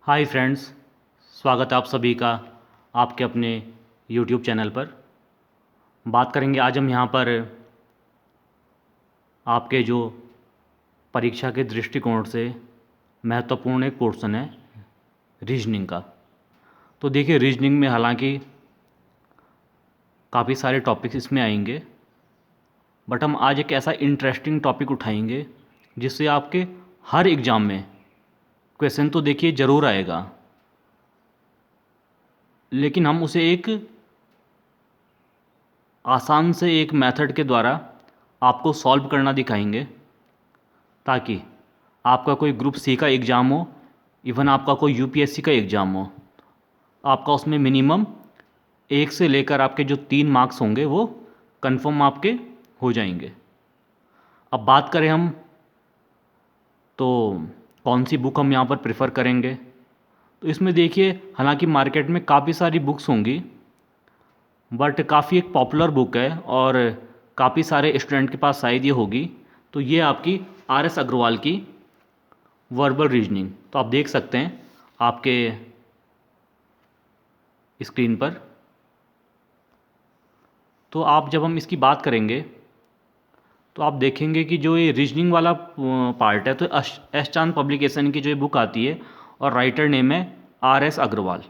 Hi friends, स्वागत है आप सभी का आपके अपने यूट्यूब चैनल पर। बात करेंगे आज हम यहाँ पर आपके जो परीक्षा के दृष्टिकोण से महत्वपूर्ण एक पोर्शन है रीजनिंग का। तो देखिए, रीजनिंग में हालांकि काफ़ी सारे टॉपिक्स इसमें आएंगे, बट हम आज एक ऐसा इंटरेस्टिंग टॉपिक उठाएंगे जिससे आपके हर एग्ज़ाम में क्वेश्चन तो देखिए ज़रूर आएगा, लेकिन हम उसे एक आसान से एक मेथड के द्वारा आपको सॉल्व करना दिखाएंगे, ताकि आपका कोई ग्रुप सी का एग्ज़ाम हो, इवन आपका कोई यूपीएससी का एग्ज़ाम हो, आपका उसमें मिनिमम 1 से लेकर आपके जो 3 मार्क्स होंगे वो कंफर्म आपके हो जाएंगे। अब बात करें हम तो कौन सी बुक हम यहाँ पर प्रेफर करेंगे, तो इसमें देखिए हालांकि मार्केट में काफ़ी सारी बुक्स होंगी, बट काफ़ी एक पॉपुलर बुक है और काफ़ी सारे स्टूडेंट के पास शायद ये होगी। तो ये आपकी आर एस अग्रवाल की वर्बल रीजनिंग, तो आप देख सकते हैं आपके स्क्रीन पर। तो आप जब हम इसकी बात करेंगे तो आप देखेंगे कि जो ये रीजनिंग वाला पार्ट है, तो एस चांद पब्लिकेशन की जो ये बुक आती है और राइटर नेम है आर एस अग्रवाल।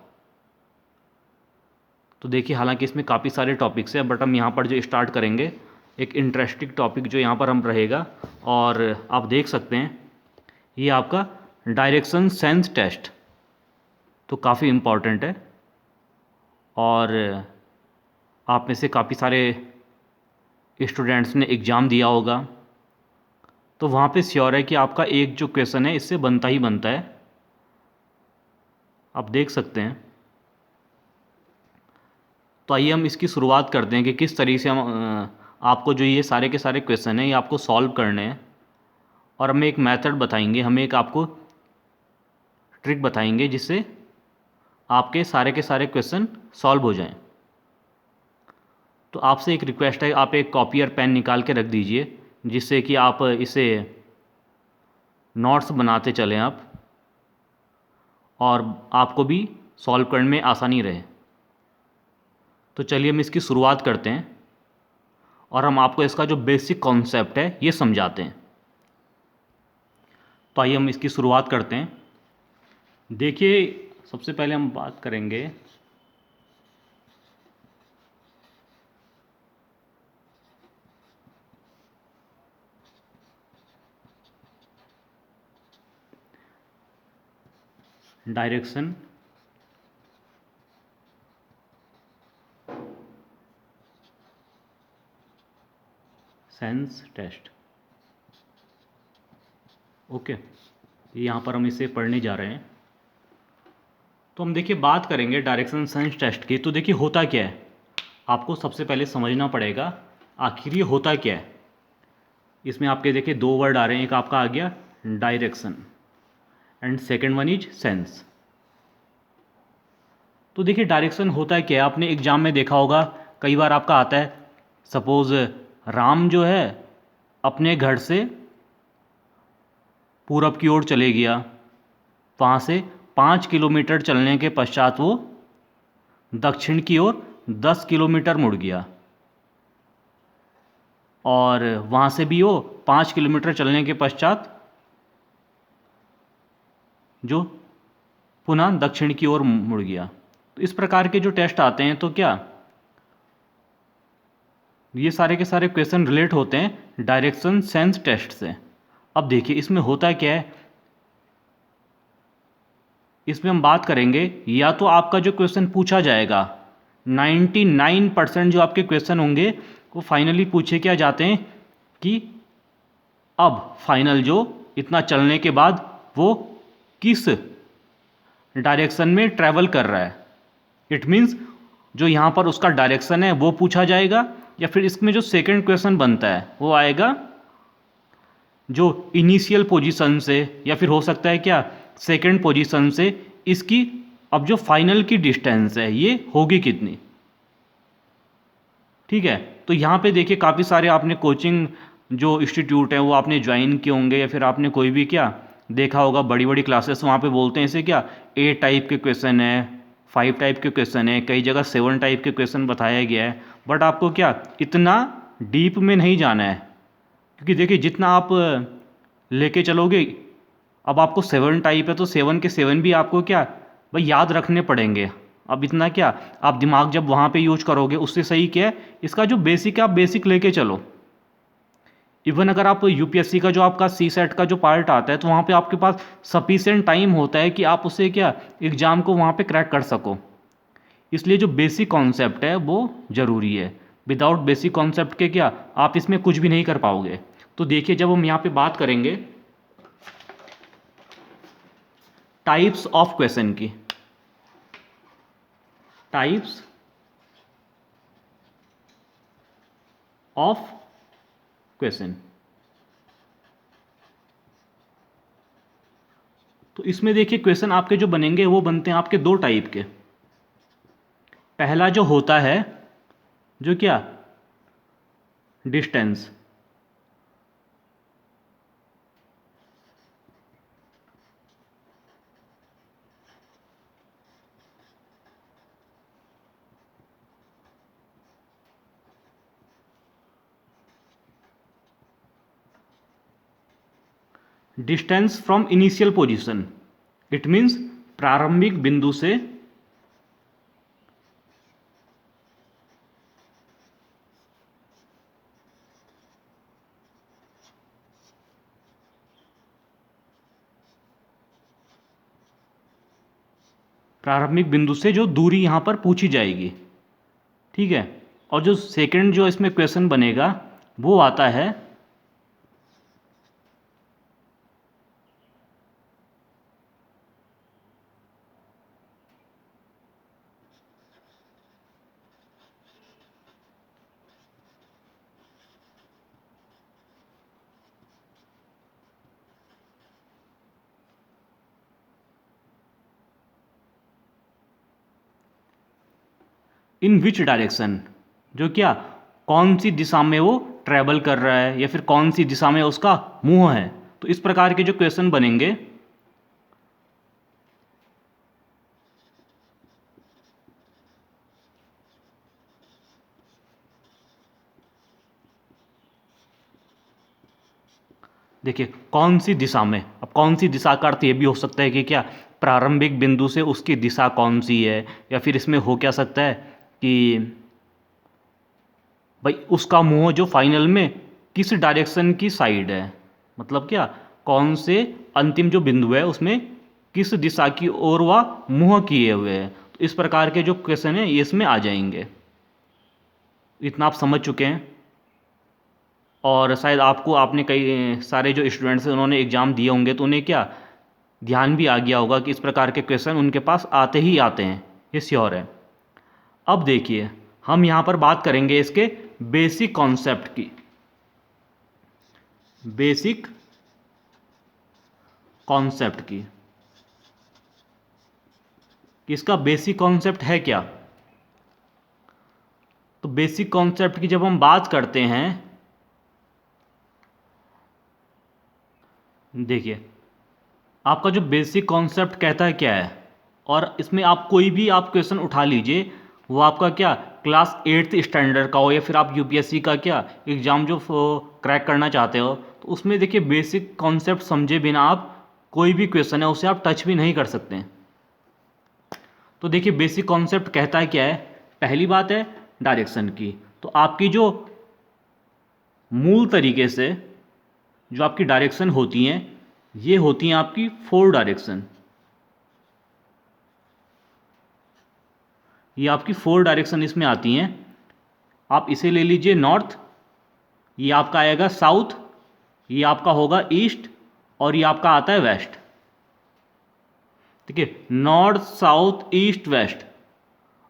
तो देखिए हालांकि इसमें काफ़ी सारे टॉपिक्स हैं, बट हम यहाँ पर जो स्टार्ट करेंगे एक इंटरेस्टिंग टॉपिक जो यहाँ पर हम रहेगा, और आप देख सकते हैं ये आपका डायरेक्शन सेंस टेस्ट, तो काफ़ी इम्पॉर्टेंट है। और आप में से काफ़ी सारे स्टूडेंट्स ने एग्ज़ाम दिया होगा, तो वहाँ पे श्योर है कि आपका एक जो क्वेश्चन है इससे बनता ही बनता है। आप देख सकते हैं। तो आइए हम इसकी शुरुआत करते हैं कि किस तरीके से हम आपको जो ये सारे के सारे क्वेश्चन हैं ये आपको सॉल्व करने हैं, और हमें एक मेथड बताएंगे, हमें एक आपको ट्रिक बताएंगे जिससे आपके सारे के सारे क्वेश्चन सॉल्व हो जाएं। तो आपसे एक रिक्वेस्ट है, आप एक कॉपी और पेन निकाल के रख दीजिए, जिससे कि आप इसे नोट्स बनाते चलें आप, और आपको भी सॉल्व करने में आसानी रहे। तो चलिए हम इसकी शुरुआत करते हैं और हम आपको इसका जो बेसिक कॉन्सेप्ट है ये समझाते हैं। तो आइए हम इसकी शुरुआत करते हैं। देखिए, सबसे पहले हम बात करेंगे डायरेक्शन सेंस टेस्ट। ओके, यहाँ पर हम इसे पढ़ने जा रहे हैं। तो हम देखिए बात करेंगे डायरेक्शन सेंस टेस्ट की। तो देखिए होता क्या है, आपको सबसे पहले समझना पड़ेगा आखिर ये होता क्या है। इसमें आपके देखिए 2 वर्ड आ रहे हैं, एक आपका आ गया direction and second one is sense. तो देखिए डायरेक्शन होता है क्या है, आपने एग्जाम में देखा होगा, कई बार आपका आता है, सपोज राम जो है अपने घर से पूरब की ओर चले गया, वहाँ से 5 किलोमीटर चलने के पश्चात वो दक्षिण की ओर 10 किलोमीटर मुड़ गया, और वहाँ से भी वो 5 किलोमीटर चलने के पश्चात जो पुनः दक्षिण की ओर मुड़ गया। तो इस प्रकार के जो टेस्ट आते हैं, तो क्या ये सारे के सारे क्वेश्चन रिलेट होते हैं डायरेक्शन सेंस टेस्ट से। अब देखिए इसमें होता क्या है, इसमें हम बात करेंगे, या तो आपका जो क्वेश्चन पूछा जाएगा 99% जो आपके क्वेश्चन होंगे वो फाइनली पूछे क्या जाते हैं कि अब फाइनल जो इतना चलने के बाद वो किस डायरेक्शन में ट्रैवल कर रहा है। इट मीन्स जो यहाँ पर उसका डायरेक्शन है वो पूछा जाएगा, या फिर इसमें जो सेकंड क्वेश्चन बनता है वो आएगा जो इनिशियल पोजीशन से, या फिर हो सकता है क्या सेकंड पोजीशन से इसकी अब जो फाइनल की डिस्टेंस है ये होगी कितनी। ठीक है, तो यहाँ पे देखिए काफ़ी सारे आपने कोचिंग जो इंस्टीट्यूट हैं वो आपने ज्वाइन किए होंगे, या फिर आपने कोई भी क्या देखा होगा बड़ी बड़ी क्लासेस, वहाँ पे बोलते हैं इसे क्या, 8 टाइप के क्वेश्चन है, 5 टाइप के क्वेश्चन है, कई जगह 7 टाइप के क्वेश्चन बताया गया है। बट आपको क्या इतना डीप में नहीं जाना है, क्योंकि देखिए जितना आप लेके चलोगे, अब आपको 7 टाइप है तो 7 के 7 भी आपको क्या भाई याद रखने पड़ेंगे। अब इतना क्या आप दिमाग जब वहाँ पे यूज करोगे, उससे सही क्या है, इसका जो बेसिक है आप बेसिक लेके चलो। इवन अगर आप यूपीएससी का जो आपका सी सेट का जो पार्ट आता है, तो वहाँ पे आपके पास सफिशिएंट टाइम होता है कि आप उसे क्या एग्ज़ाम को वहाँ पे क्रैक कर सको। इसलिए जो बेसिक कॉन्सेप्ट है वो ज़रूरी है। विदाउट बेसिक कॉन्सेप्ट के क्या आप इसमें कुछ भी नहीं कर पाओगे। तो देखिए जब हम यहाँ पे बात करेंगे टाइप्स ऑफ क्वेश्चन की, टाइप्स ऑफ क्वेश्चन, तो इसमें देखिए क्वेश्चन आपके जो बनेंगे वो बनते हैं आपके 2 टाइप के। पहला जो होता है जो क्या distance, distance from initial position, it means प्रारंभिक बिंदु से जो दूरी यहां पर पूछी जाएगी, ठीक है। और जो सेकंड जो इसमें क्वेश्चन बनेगा वो आता है इन विच डायरेक्शन, जो क्या कौन सी दिशा में वो ट्रैवल कर रहा है या फिर कौन सी दिशा में उसका मुंह है। तो इस प्रकार के जो क्वेश्चन बनेंगे, देखिए कौन सी दिशा में, अब कौन सी दिशा का अर्थ ये भी हो सकता है कि क्या प्रारंभिक बिंदु से उसकी दिशा कौन सी है, या फिर इसमें हो क्या सकता है कि भाई उसका मुंह जो फाइनल में किस डायरेक्शन की साइड है, मतलब क्या कौन से अंतिम जो बिंदु है उसमें किस दिशा की ओर वह मुंह किए हुए है। तो इस प्रकार के जो क्वेश्चन है ये इसमें आ जाएंगे। इतना आप समझ चुके हैं, और शायद आपको आपने कई सारे जो स्टूडेंट्स हैं उन्होंने एग्ज़ाम दिए होंगे तो उन्हें क्या ध्यान भी आ गया होगा कि इस प्रकार के क्वेश्चन उनके पास आते ही आते हैं, ये श्योर है। अब देखिए हम यहाँ पर बात करेंगे इसके बेसिक कॉन्सेप्ट की। बेसिक कॉन्सेप्ट की, कि इसका बेसिक कॉन्सेप्ट है क्या। तो बेसिक कॉन्सेप्ट की जब हम बात करते हैं, देखिए आपका जो बेसिक कॉन्सेप्ट कहता है क्या है, और इसमें आप कोई भी आप क्वेश्चन उठा लीजिए, वो आपका क्या क्लास 8th स्टैंडर्ड का हो या फिर आप यूपीएससी का क्या एग्ज़ाम जो क्रैक करना चाहते हो, तो उसमें देखिए बेसिक कॉन्सेप्ट समझे बिना आप कोई भी क्वेश्चन है उसे आप टच भी नहीं कर सकते। तो देखिए बेसिक कॉन्सेप्ट कहता है क्या है, पहली बात है डायरेक्शन की। तो आपकी जो मूल तरीके से जो आपकी डायरेक्शन होती हैं, ये होती हैं आपकी 4 डायरेक्शन। ये आपकी 4 डायरेक्शन इसमें आती हैं। आप इसे ले लीजिए नॉर्थ, ये आपका आएगा साउथ, ये आपका होगा ईस्ट, और ये आपका आता है वेस्ट। ठीक है, नॉर्थ साउथ ईस्ट वेस्ट।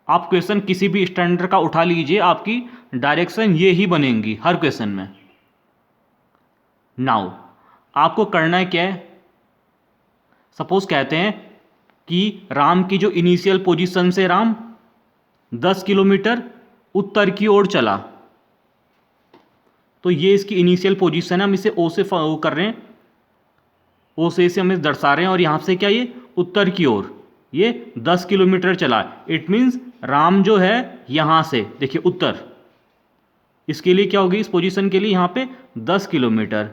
आप क्वेश्चन किसी भी स्टैंडर्ड का उठा लीजिए, आपकी डायरेक्शन ये ही बनेंगी हर क्वेश्चन में। नाउ आपको करना है क्या है, सपोज कहते हैं कि राम की जो इनिशियल पोजीशन से राम 10 किलोमीटर उत्तर की ओर चला, तो ये इसकी इनिशियल पोजीशन है, हम इसे ओ से कर रहे हैं। ओ से इसे हम दर्शा रहे हैं, और यहाँ से क्या ये उत्तर की ओर ये 10 किलोमीटर चला। इट मीन्स राम जो है यहाँ से देखिए उत्तर, इसके लिए क्या होगी, इस पोजीशन के लिए यहाँ पे 10 किलोमीटर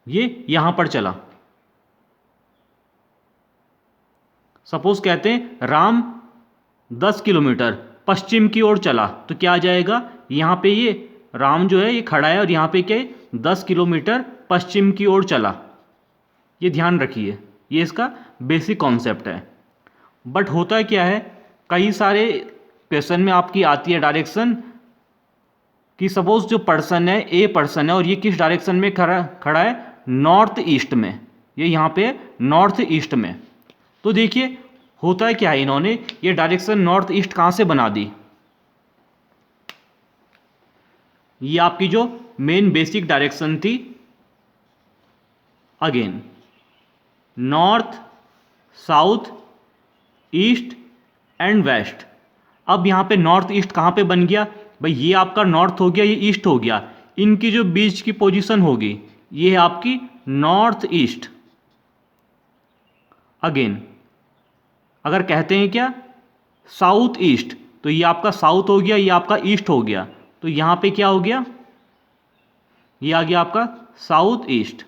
ये यहाँ पर चला। सपोज कहते हैं राम 10 किलोमीटर पश्चिम की ओर चला, तो क्या आ जाएगा, यहाँ पे ये राम जो है ये खड़ा है और यहाँ पे क्या है 10 किलोमीटर पश्चिम की ओर चला। ये ध्यान रखिए, ये इसका बेसिक कॉन्सेप्ट है। बट होता क्या है, कई सारे क्वेश्चन में आपकी आती है डायरेक्शन कि सपोज जो पर्सन है, ए पर्सन है, और ये किस डायरेक्शन में खड़ा है, नॉर्थ ईस्ट में, ये यहाँ पे नॉर्थ ईस्ट में। तो देखिए होता है क्या है, इन्होंने ये डायरेक्शन नॉर्थ ईस्ट कहाँ से बना दी, ये आपकी जो मेन बेसिक डायरेक्शन थी, again north, south, east and west. अब यहाँ पे नॉर्थ ईस्ट कहाँ पे बन गया भाई, ये आपका नॉर्थ हो गया, ये ईस्ट हो गया, इनकी जो बीच की पोजीशन होगी ये है आपकी नॉर्थ ईस्ट। अगेन अगर कहते हैं क्या साउथ ईस्ट, तो ये आपका साउथ हो गया, ये आपका ईस्ट हो गया, तो यहाँ पे क्या हो गया, ये आ गया आपका साउथ ईस्ट,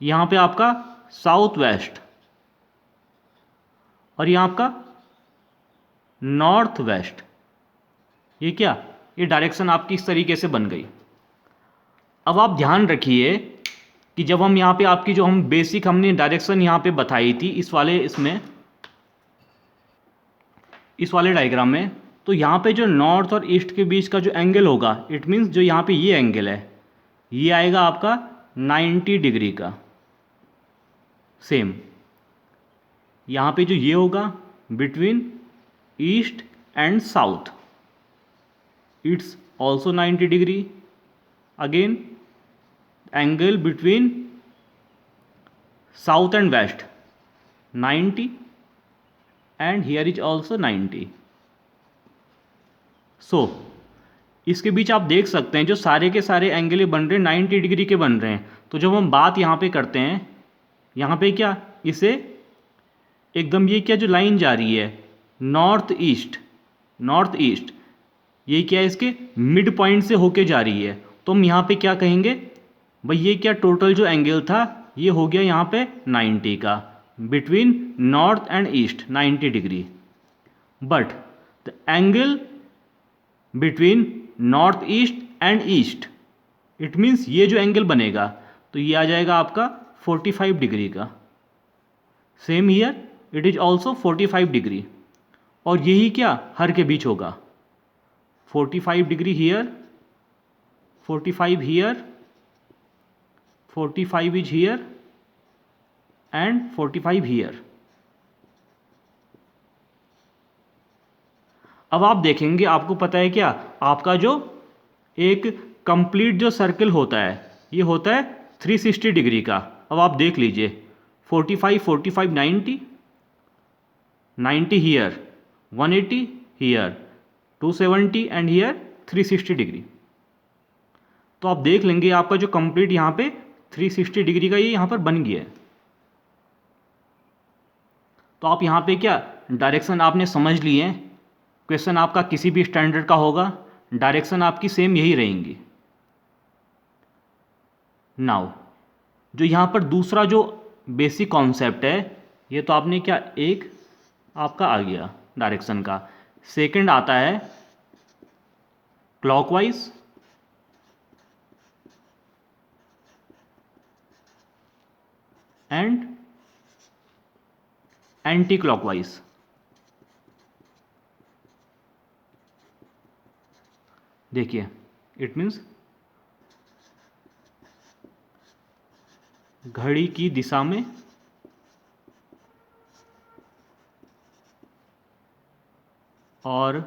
यहाँ पे आपका साउथ वेस्ट, और यहाँ आपका नॉर्थ वेस्ट। ये क्या, ये डायरेक्शन आपकी इस तरीके से बन गई। अब आप ध्यान रखिए कि जब हम यहाँ पे आपकी जो हम बेसिक हमने डायरेक्शन यहाँ पे बताई थी इस वाले डायग्राम में, तो यहाँ पे जो नॉर्थ और ईस्ट के बीच का जो एंगल होगा, इट मीन्स जो यहाँ पे ये एंगल है ये आएगा आपका 90 डिग्री का। सेम यहाँ पे जो ये होगा between east and south, it's also 90 degree. Again angle between south and west 90 and here is also 90। So इसके बीच आप देख सकते हैं जो सारे के सारे एंगल बन रहे हैं 90 डिग्री के बन रहे हैं। तो जब हम बात यहाँ पे करते हैं, यहाँ पे क्या इसे एकदम ये क्या जो लाइन जा रही है नॉर्थ ईस्ट, ये क्या है इसके मिड पॉइंट से होके जा रही है, तो हम यहाँ पे क्या कहेंगे भाई, ये क्या टोटल जो एंगल था ये हो गया यहाँ पे 90 का, between north and east 90 degree. But the angle between north east and east, it means ये जो एंगल बनेगा तो ये आ जाएगा आपका 45 डिग्री का। Same here it is also 45 degree, और यही क्या हर के बीच होगा 45 degree here, 45 here, 45 is here and 45 here. अब आप देखेंगे, आपको पता है क्या, आपका जो एक कंप्लीट जो सर्कल होता है ये होता है 360 डिग्री का। अब आप देख लीजिए 45 45 90, 90 here, 180 here, 270 and here 360 degree. तो आप देख लेंगे आपका जो कंप्लीट यहाँ पे 360 डिग्री का ये यहाँ पर बन गया है। तो आप यहाँ पे क्या डायरेक्शन आपने समझ लिए हैं, क्वेश्चन आपका किसी भी स्टैंडर्ड का होगा डायरेक्शन आपकी सेम यही रहेंगी। नाउ जो यहाँ पर दूसरा जो बेसिक कॉन्सेप्ट है, ये तो आपने क्या एक आपका आ गया डायरेक्शन का। सेकंड आता है क्लॉकवाइज एंड एंटी क्लॉकवाइज। देखिए इट मीन्स घड़ी की दिशा में और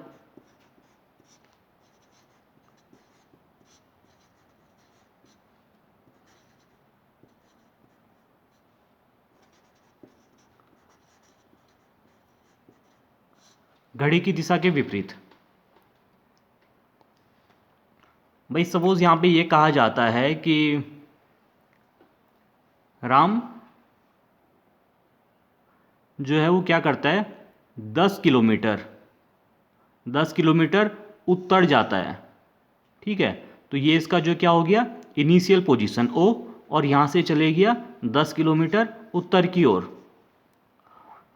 घड़ी की दिशा के विपरीत। भाई सपोज यहाँ पे ये कहा जाता है कि राम जो है वो क्या करता है, 10 किलोमीटर उत्तर जाता है। ठीक है, तो ये इसका जो क्या हो गया, इनिशियल पोजीशन ओ, और यहाँ से चले गया 10 किलोमीटर उत्तर की ओर।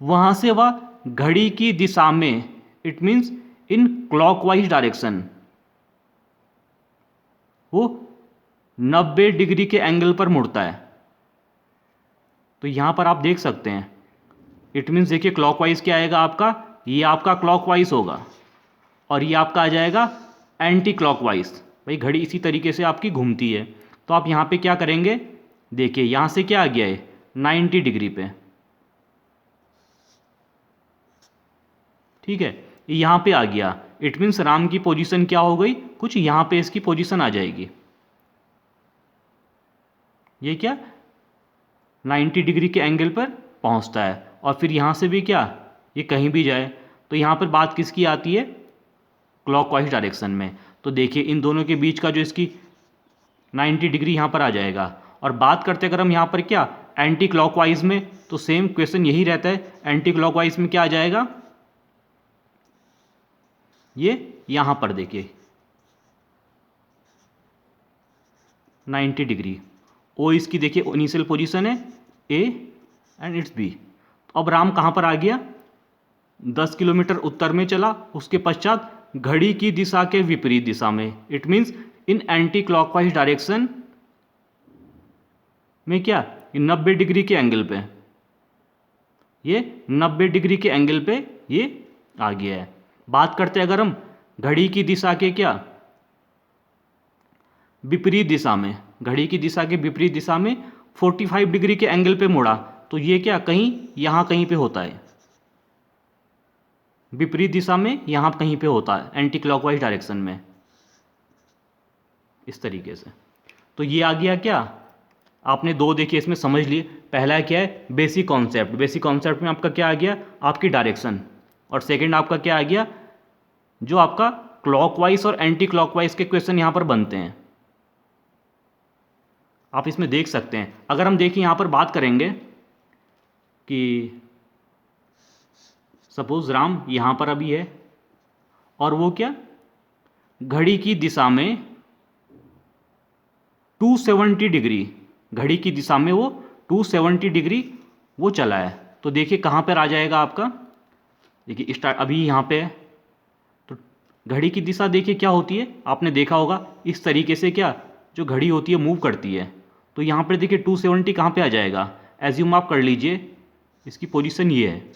वहाँ से वह घड़ी की दिशा में, it means in clockwise direction, वो 90 डिग्री के एंगल पर मुड़ता है। तो यहाँ पर आप देख सकते हैं, इट मीन्स देखिए क्लॉकवाइज क्या आएगा आपका, ये आपका क्लॉकवाइज होगा और ये आपका आ जाएगा एंटी क्लॉकवाइज। भाई घड़ी इसी तरीके से आपकी घूमती है। तो आप यहाँ पे क्या करेंगे, देखिए यहाँ से क्या आ गया है 90 डिग्री पे। ठीक है, यहाँ पे आ गया, इट मीन्स राम की पोजीशन क्या हो गई, कुछ यहाँ पे इसकी पोजीशन आ जाएगी। ये क्या 90 डिग्री के एंगल पर पहुँचता है, और फिर यहाँ से भी क्या, ये कहीं भी जाए। तो यहाँ पर बात किसकी आती है, क्लॉकवाइज डायरेक्शन में। तो देखिए इन दोनों के बीच का जो इसकी 90 डिग्री यहाँ पर आ जाएगा। और बात करते अगर हम यहाँ पर क्या एंटी क्लॉकवाइज में, तो सेम क्वेश्चन यही रहता है, एंटी क्लॉकवाइज में क्या आ जाएगा, ये यहाँ पर देखिए 90 डिग्री, ओ इसकी देखिए इनिशियल पोजीशन है ए एंड इट्स बी। अब राम कहाँ पर आ गया, 10 किलोमीटर उत्तर में चला, उसके पश्चात घड़ी की दिशा के विपरीत दिशा में, it means in anti clockwise direction में क्या, 90 डिग्री के एंगल पे, ये 90 डिग्री के एंगल पे ये आ गया है। बात करते हैं अगर हम घड़ी की दिशा के क्या विपरीत दिशा में, घड़ी की दिशा के विपरीत दिशा में 45 डिग्री के एंगल पे मुड़ा, तो ये क्या कहीं यहाँ कहीं पे होता है, विपरीत दिशा में यहाँ कहीं पे होता है एंटी क्लॉकवाइज डायरेक्शन में, इस तरीके से। तो ये आ गया क्या, आपने दो देखिए इसमें समझ लिए। पहला क्या है बेसिक कॉन्सेप्ट, बेसिक कॉन्सेप्ट में आपका क्या आ गया, आपकी डायरेक्शन, और सेकंड आपका क्या आ गया, जो आपका क्लॉकवाइज और एंटी क्लॉकवाइज के क्वेश्चन यहाँ पर बनते हैं। आप इसमें देख सकते हैं, अगर हम देखिए यहाँ पर बात करेंगे कि सपोज राम यहाँ पर अभी है और वो क्या घड़ी की दिशा में 270 डिग्री, घड़ी की दिशा में वो 270 डिग्री वो चला है। तो देखिए कहाँ पर आ जाएगा आपका, देखिए स्टार्ट अभी यहाँ पे है, तो घड़ी की दिशा देखिए क्या होती है, आपने देखा होगा इस तरीके से क्या जो घड़ी होती है मूव करती है। तो यहाँ पर देखिए 270 कहाँ पे आ जाएगा, एज्यूम आप कर लीजिए इसकी पोजीशन ये है।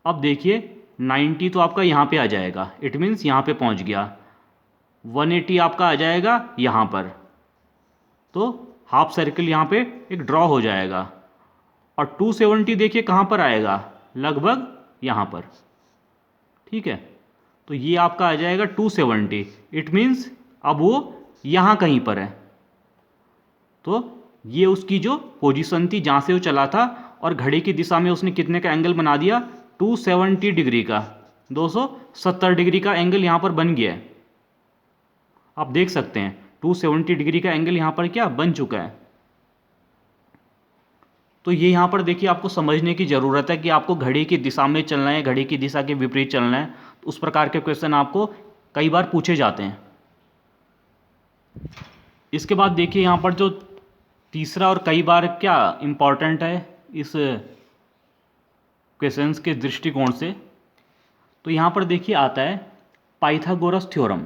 अब देखिए 90 तो आपका यहाँ पे आ जाएगा, इट मीन्स यहाँ पे पहुँच गया, 180 आपका आ जाएगा यहाँ पर, तो हाफ सर्कल यहाँ पे एक ड्रॉ हो जाएगा, और 270 देखिए कहाँ पर आएगा, लगभग यहाँ पर। ठीक है, तो ये आपका आ जाएगा 270, इट मीन्स अब वो यहाँ कहीं पर है। तो ये उसकी जो पोजीशन थी जहाँ से वो चला था, और घड़ी की दिशा में उसने कितने का एंगल बना दिया, 270 डिग्री का, 270 डिग्री का एंगल यहाँ पर बन गया है। आप देख सकते हैं 270 डिग्री का एंगल यहाँ पर क्या बन चुका है। तो ये यहाँ पर देखिए आपको समझने की ज़रूरत है कि आपको घड़ी की दिशा में चलना है, घड़ी की दिशा के विपरीत चलना है। तो उस प्रकार के क्वेश्चन आपको कई बार पूछे जाते हैं। इसके बाद देखिए यहाँ पर जो तीसरा और कई बार क्या इम्पॉर्टेंट है इस क्वेश्चंस के दृष्टिकोण से, तो यहाँ पर देखिए आता है पाइथागोरस थ्योरम।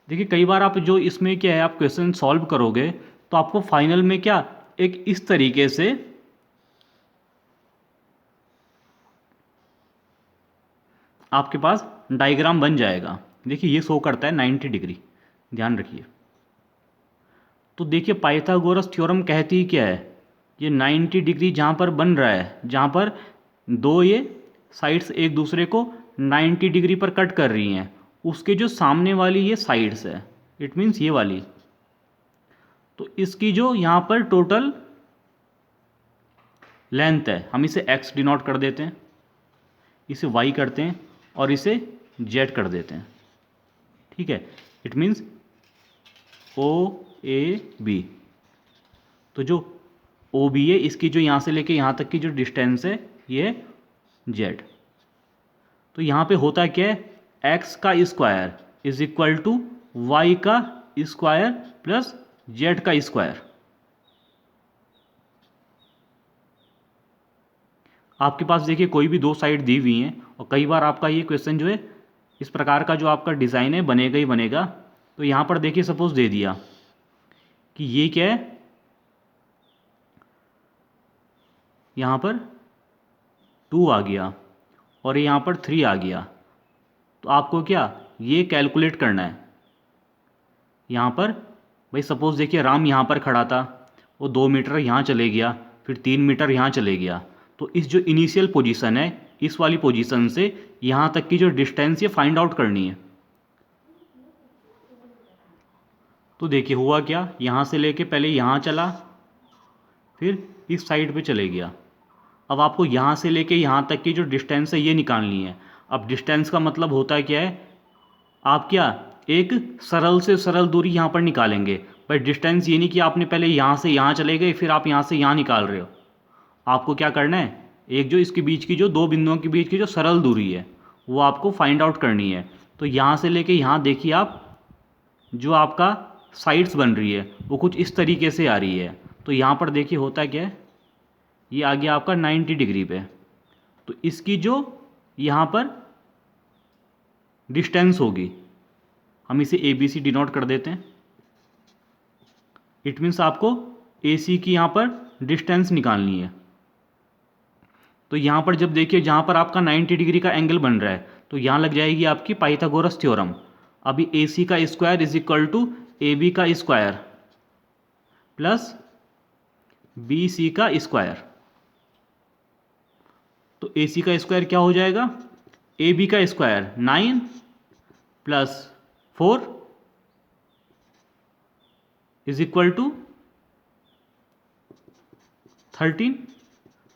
देखिए कई बार आप जो इसमें क्या है आप क्वेश्चन सॉल्व करोगे तो आपको फाइनल में क्या एक इस तरीके से आपके पास डायग्राम बन जाएगा। देखिए ये शो करता है 90 डिग्री, ध्यान रखिए। तो देखिए पाइथागोरस थ्योरम कहती क्या है, ये 90 डिग्री जहाँ पर बन रहा है, जहाँ पर दो ये साइड्स एक दूसरे को 90 डिग्री पर कट कर रही हैं, उसके जो सामने वाली ये साइड्स है, इट मीन्स ये वाली, तो इसकी जो यहाँ पर टोटल लेंथ है, हम इसे x डिनोट कर देते हैं, इसे y करते हैं और इसे z कर देते हैं, ठीक है। It means OAB। तो जो OB है इसकी जो यहाँ से लेके यहाँ तक की जो डिस्टेंस है ये z। तो यहाँ पे होता क्या है, x का square is equal to y का स्क्वायर प्लस z का स्क्वायर। आपके पास देखिए कोई भी दो साइड दी हुई हैं और कई बार आपका ये क्वेश्चन जो है इस प्रकार का जो आपका डिज़ाइन है बनेगा ही बनेगा। तो यहाँ पर देखिए सपोज दे दिया कि ये क्या है, यहाँ पर 2 आ गया और यहाँ पर 3 आ गया। तो आपको क्या ये कैलकुलेट करना है। यहाँ पर भाई सपोज देखिए राम यहाँ पर खड़ा था, वो 2 मीटर यहाँ चले गया, फिर 3 मीटर यहाँ चले गया। तो इस जो इनिशियल पोजीशन है इस वाली पोजीशन से यहाँ तक की जो डिस्टेंस ये फाइंड आउट करनी है। तो देखिए हुआ क्या, यहाँ से लेके पहले यहाँ चला, फिर इस साइड पे चले गया। अब आपको यहाँ से लेके यहाँ तक की जो डिस्टेंस है ये निकालनी है। अब डिस्टेंस का मतलब होता है क्या है, आप क्या एक सरल से सरल दूरी यहाँ पर निकालेंगे। पर डिस्टेंस ये नहीं कि आपने पहले यहाँ से यहाँ चले गए फिर आप यहाँ से यहाँ निकाल रहे हो। आपको क्या करना है, एक जो इसके बीच की जो दो बिंदुओं के बीच की जो सरल दूरी है वो आपको फाइंड आउट करनी है। तो यहाँ से लेके यहाँ देखिए आप जो आपका साइड्स बन रही है वो कुछ इस तरीके से आ रही है। तो यहाँ पर देखिए होता क्या है, ये आ गया आपका 90 डिग्री पे। तो इसकी जो यहाँ पर डिस्टेंस होगी हम इसे ABC डिनोट कर देते हैं। इट मीन्स आपको AC की यहाँ पर डिस्टेंस निकालनी है। तो यहाँ पर जब देखिए जहाँ पर आपका 90 डिग्री का एंगल बन रहा है तो यहाँ लग जाएगी आपकी पाइथागोरस थ्योरम। अभी AC का square is equal to AB का स्क्वायर प्लस BC का स्क्वायर। तो AC का स्क्वायर क्या हो जाएगा, AB का square 9 plus 4 is equal to 13।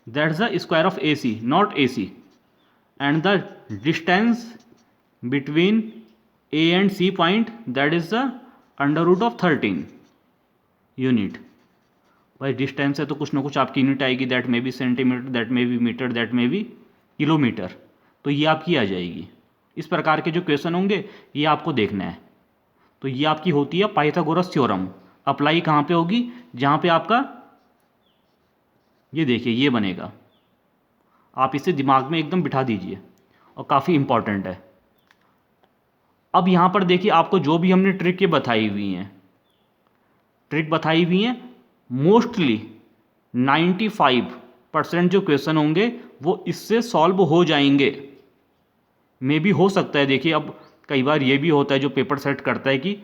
That's the square of AC, not AC. And the distance between A and C point, that is the under root of 13 unit. भाई distance है तो कुछ ना कुछ आपकी यूनिट आएगी, that may be centimetre, that may be metre, that may be kilometre. तो ये आपकी आ जाएगी। इस प्रकार के जो क्वेश्चन होंगे ये आपको देखना है। तो ये आपकी होती है पाइथागोरस थ्योरम। अप्लाई कहाँ पे होगी, जहाँ पे आपका ये देखिए ये बनेगा। आप इसे दिमाग में एकदम बिठा दीजिए और काफ़ी इंपॉर्टेंट है। अब यहाँ पर देखिए आपको जो भी हमने ट्रिक बताई हुई हैं मोस्टली 95% जो क्वेश्चन होंगे वो इससे सॉल्व हो जाएंगे। मे भी हो सकता है, देखिए अब कई बार ये भी होता है जो पेपर सेट करता है कि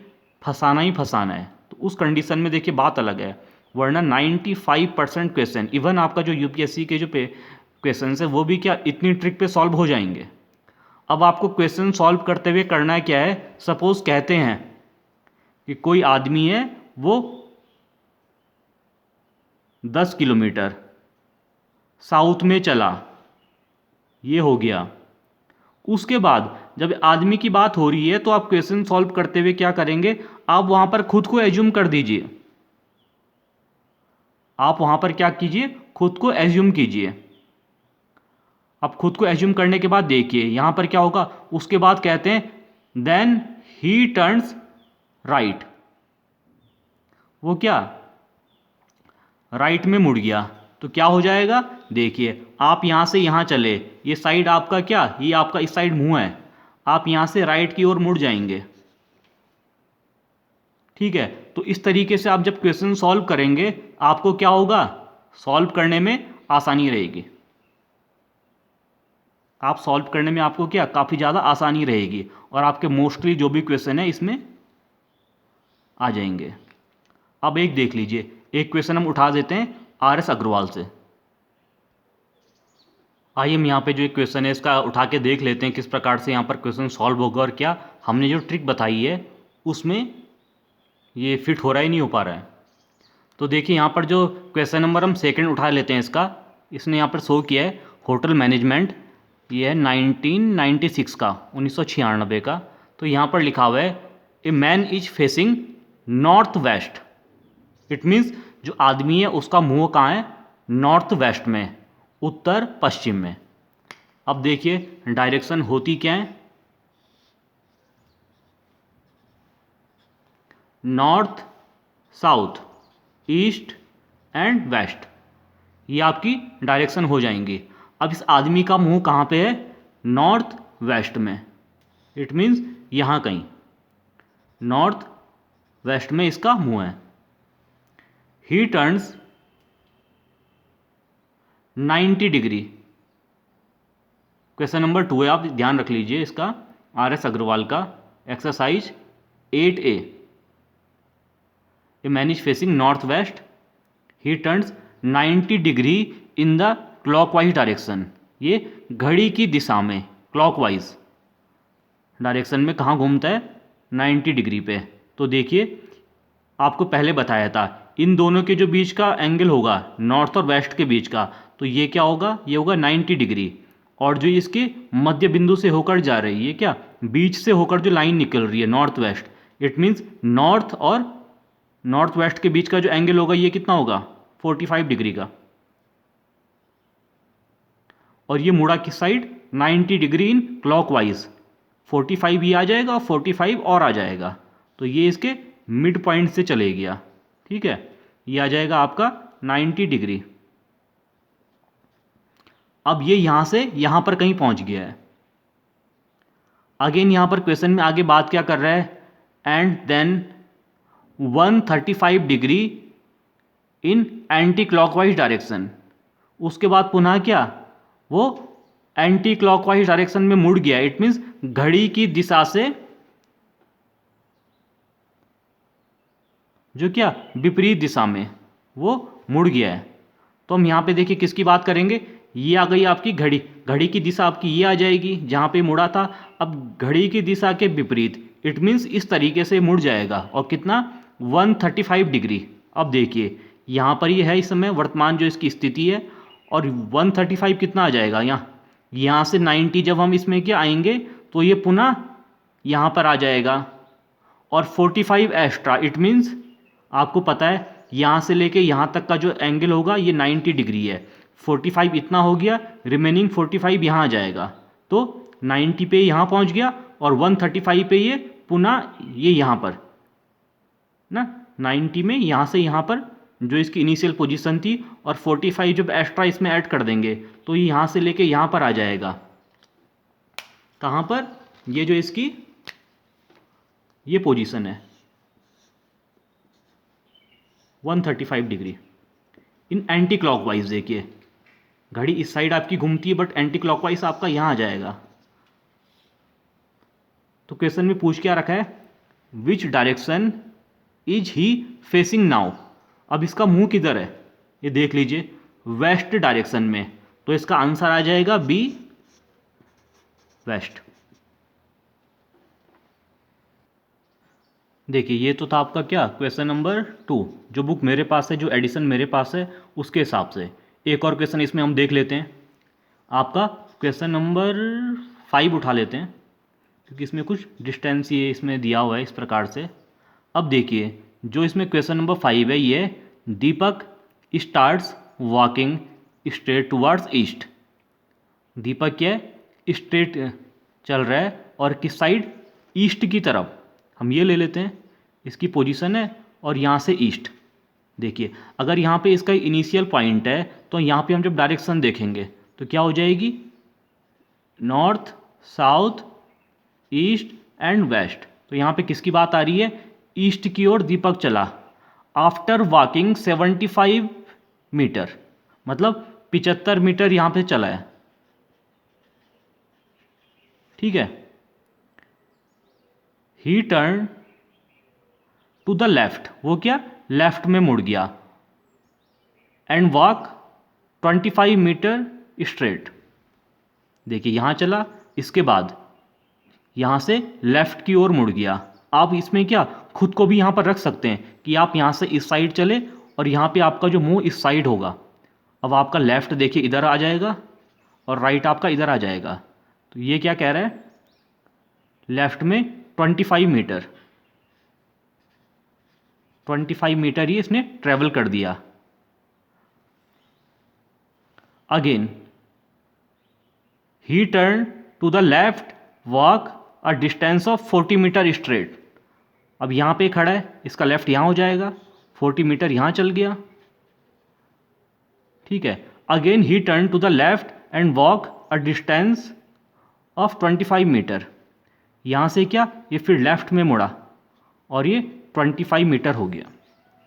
फंसाना ही फंसाना है, तो उस कंडीशन में देखिए बात अलग है। वरना 95% क्वेश्चन, इवन आपका जो UPSC के जो क्वेश्चन है वो भी क्या इतनी ट्रिक पे सॉल्व हो जाएंगे। अब आपको क्वेश्चन सॉल्व करते हुए करना है क्या है, सपोज कहते हैं कि कोई आदमी है वो 10 किलोमीटर साउथ में चला, ये हो गया। उसके बाद जब आदमी की बात हो रही है तो आप क्वेश्चन सॉल्व करते हुए क्या करेंगे, आप वहां पर खुद को एज्यूम कर दीजिए। आप वहां पर क्या कीजिए, खुद को एज्यूम कीजिए। अब खुद को एज्यूम करने के बाद देखिए यहां पर क्या होगा, उसके बाद कहते हैं देन ही टर्न्स राइट। वो क्या राइट में मुड़ गया। तो क्या हो जाएगा, देखिए आप यहां से यहां चले, ये साइड आपका क्या, ये आपका इस साइड मुंह है, आप यहां से राइट की ओर मुड़ जाएंगे। ठीक है, तो इस तरीके से आप जब क्वेश्चन सॉल्व करेंगे आपको क्या होगा, सॉल्व करने में आसानी रहेगी। आप सॉल्व करने में आपको क्या काफ़ी ज़्यादा आसानी रहेगी और आपके मोस्टली जो भी क्वेश्चन है इसमें आ जाएंगे। अब एक देख लीजिए, एक क्वेश्चन हम उठा देते हैं RS अग्रवाल से। आइए हम यहाँ पे जो एक क्वेश्चन है इसका उठा के देख लेते हैं किस प्रकार से यहाँ पर क्वेश्चन सॉल्व होगा और क्या हमने जो ट्रिक बताई है उसमें ये फिट हो रहा है नहीं हो पा रहा है। तो देखिए यहाँ पर जो क्वेश्चन नंबर हम सेकंड उठा लेते हैं इसका, इसने यहाँ पर शो किया है होटल मैनेजमेंट, ये है 1996 का, 1996 का। तो यहाँ पर लिखा हुआ है a man is facing north west. It means जो आदमी है उसका मुंह कहाँ है, नॉर्थ वेस्ट में, उत्तर पश्चिम में। अब देखिए डायरेक्शन होती क्या है, north, south, east and west, ये आपकी डायरेक्शन हो जाएंगी। अब इस आदमी का मुंह कहाँ पे है, नॉर्थ वेस्ट में। इट मीन्स यहाँ कहीं नॉर्थ वेस्ट में इसका मुंह है। ही टर्न्स 90 डिग्री। क्वेश्चन नंबर 2 है, आप ध्यान रख लीजिए इसका, RS अग्रवाल का, exercise 8A। A man is facing north west, he turns 90 degree in the clockwise direction. ये घड़ी की दिशा में क्लॉकवाइज डायरेक्शन में कहाँ घूमता है, 90 डिग्री पे। तो देखिए आपको पहले बताया था इन दोनों के जो बीच का एंगल होगा नॉर्थ और वेस्ट के बीच का, तो ये क्या होगा, ये होगा 90 डिग्री। और जो इसके मध्य बिंदु से होकर जा रही है, क्या बीच से होकर जो लाइन निकल रही है north west, it means north और नॉर्थ वेस्ट के बीच का जो एंगल होगा ये कितना होगा, 45 डिग्री का। और ये मुड़ा किस साइड, 90 डिग्री इन क्लॉकवाइज। 45 ये आ जाएगा और 45 और आ जाएगा, तो ये इसके मिड पॉइंट से चले गया। ठीक है, ये आ जाएगा आपका 90 डिग्री। अब ये यहां से यहां पर कहीं पहुंच गया है। अगेन यहां पर क्वेश्चन में आगे बात क्या कर रहा है, and then 135 degree in anti clockwise direction. उसके बाद पुनः क्या, वो एंटी क्लॉकवाइज डायरेक्शन में मुड़ गया। इट मीन्स घड़ी की दिशा से जो क्या विपरीत दिशा में वो मुड़ गया है। तो हम यहाँ पे देखिए किसकी बात करेंगे, ये आ गई आपकी घड़ी, घड़ी की दिशा आपकी ये आ जाएगी जहाँ पे मुड़ा था। अब घड़ी की दिशा के विपरीत, इट मीन्स इस तरीके से मुड़ जाएगा, और कितना, 135 डिग्री। अब देखिए यहाँ पर ये है इस समय वर्तमान जो इसकी स्थिति है, और 135 कितना आ जाएगा, यहाँ से 90 जब हम इसमें क्या आएंगे तो ये पुनः यहाँ पर आ जाएगा, और 45 एक्स्ट्रा। इट मीन्स आपको पता है यहाँ से लेके यहाँ तक का जो एंगल होगा ये 90 डिग्री है। 45 इतना हो गया, रिमेनिंग 45 यहाँ आ जाएगा, तो 90 पे यहाँ पहुँच गया, और 135 पे ये पुनः ये यहाँ पर ना 90 में यहाँ से यहाँ पर जो इसकी इनिशियल पोजीशन थी, और 45 जब एक्स्ट्रा इसमें ऐड कर देंगे तो ये यहाँ से लेके यहाँ पर आ जाएगा। कहाँ पर, ये जो इसकी ये पोजीशन है 135 डिग्री इन एंटी क्लॉकवाइज। देखिए घड़ी इस साइड आपकी घूमती है, बट एंटी क्लॉकवाइज आपका यहाँ आ जाएगा। तो क्वेश्चन में पूछ क्या रखा है, which direction is he facing now. अब इसका मुंह किधर है, ये देख लीजिए, वेस्ट डायरेक्शन में। तो इसका आंसर आ जाएगा बी, वेस्ट। देखिए ये तो था आपका क्या, क्वेश्चन नंबर 2, जो बुक मेरे पास है, जो एडिशन मेरे पास है उसके हिसाब से। एक और क्वेश्चन इसमें हम देख लेते हैं, आपका क्वेश्चन नंबर 5 उठा लेते हैं, क्योंकि इसमें कुछ डिस्टेंस ये इसमें दिया हुआ है इस प्रकार से। अब देखिए जो इसमें क्वेश्चन नंबर 5 है, ये Deepak starts walking straight towards east. Deepak क्या है, स्ट्रेट चल रहा है, और किस साइड, ईस्ट की तरफ। हम ये ले लेते हैं, इसकी पोजीशन है और यहाँ से ईस्ट। देखिए अगर यहाँ पे इसका इनिशियल पॉइंट है, तो यहाँ पे हम जब डायरेक्शन देखेंगे तो क्या हो जाएगी, north, south, east and west. तो यहाँ पे किसकी बात आ रही है, ईस्ट की ओर दीपक चला। आफ्टर वॉकिंग 75 मीटर, मतलब 75 मीटर यहाँ पे चला है। ठीक है, he turn to the left, वो क्या, लेफ्ट में मुड़ गया, एंड वॉक 25 मीटर स्ट्रेट। देखिए यहाँ चला, इसके बाद यहाँ से लेफ्ट की ओर मुड़ गया। आप इसमें क्या खुद को भी यहाँ पर रख सकते हैं कि आप यहाँ से इस साइड चले, और यहाँ पे आपका जो मुंह इस साइड होगा। अब आपका लेफ़्ट देखिए इधर आ जाएगा और राइट आपका इधर आ जाएगा। तो ये क्या कह रहा है, लेफ़्ट में 25 मीटर, 25 मीटर ही इसने ट्रेवल कर दिया। Again he turn to the left, walk a distance of 40 metre straight. अब यहाँ पे खड़ा है, इसका लेफ्ट यहाँ हो जाएगा, 40 मीटर यहाँ चल गया, ठीक है। Again he turn to the left and walk a distance of 25 metre. यहाँ से क्या, ये फिर लेफ्ट में मुड़ा और ये 25 मीटर हो गया,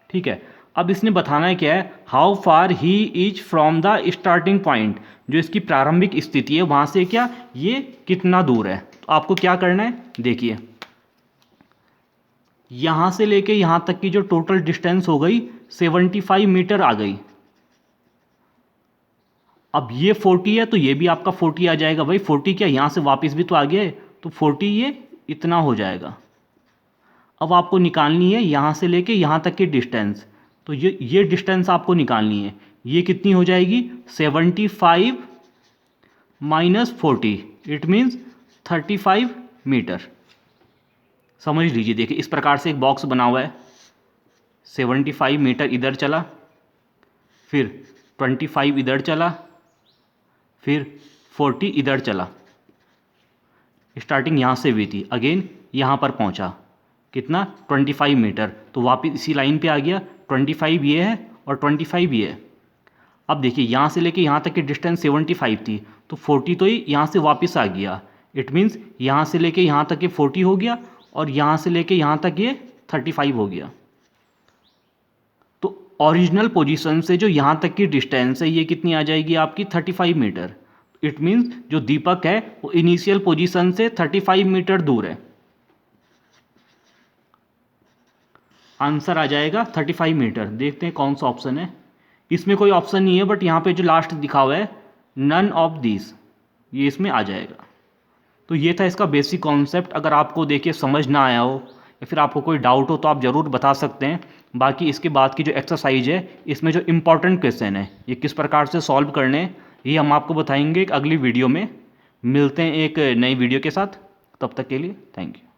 ठीक है। अब इसने बताना है क्या है, how far he is from the starting point, जो इसकी प्रारंभिक स्थिति है वहाँ से क्या, ये कितना दूर है। तो आपको क्या करना है, देखिए यहाँ से लेके यहाँ तक की जो टोटल डिस्टेंस हो गई 75 मीटर आ गई। अब ये 40 है तो ये भी आपका 40 आ जाएगा भाई, 40 क्या यहाँ से वापस भी तो आ गया है, तो 40 ये इतना हो जाएगा। अब आपको निकालनी है यहाँ से लेके यहाँ तक की डिस्टेंस, तो ये डिस्टेंस आपको निकालनी है। ये कितनी हो जाएगी, 75 माइनस 40, इट मीन्स 35 मीटर। समझ लीजिए, देखिए इस प्रकार से एक बॉक्स बना हुआ है, 75 मीटर इधर चला, फिर 25 इधर चला, फिर 40 इधर चला, स्टार्टिंग यहाँ से हुई थी, अगेन यहाँ पर पहुँचा, कितना 25 मीटर, तो वापस इसी लाइन पे आ गया, 25 ये है और 25 ये है। अब देखिए यहाँ से लेके यहाँ तक की डिस्टेंस 75 थी, तो 40 तो ही यहाँ से वापस आ गया, इट मीन्स यहाँ से लेके यहाँ तक ये 40 हो गया और यहाँ से लेके यहाँ तक ये 35 हो गया। तो ओरिजिनल पोजीशन से जो यहाँ तक की डिस्टेंस है ये कितनी आ जाएगी आपकी, 35 मीटर। इट मीन्स जो दीपक है वो इनिशियल पोजीशन से 35 मीटर दूर है। आंसर आ जाएगा 35 मीटर। देखते हैं कौन सा ऑप्शन है, इसमें कोई ऑप्शन नहीं है, बट यहाँ पे जो लास्ट दिखा हुआ है नन ऑफ दिस, ये इसमें आ जाएगा। तो ये था इसका बेसिक कॉन्सेप्ट। अगर आपको देखिए समझ ना आया हो या फिर आपको कोई डाउट हो तो आप ज़रूर बता सकते हैं। बाकी इसके बाद की जो एक्सरसाइज है इसमें जो इम्पॉर्टेंट क्वेश्चन है ये किस प्रकार से सॉल्व करने हैं ये हम आपको बताएंगे एक अगली वीडियो में। मिलते हैं एक नई वीडियो के साथ, तब तक के लिए थैंक यू।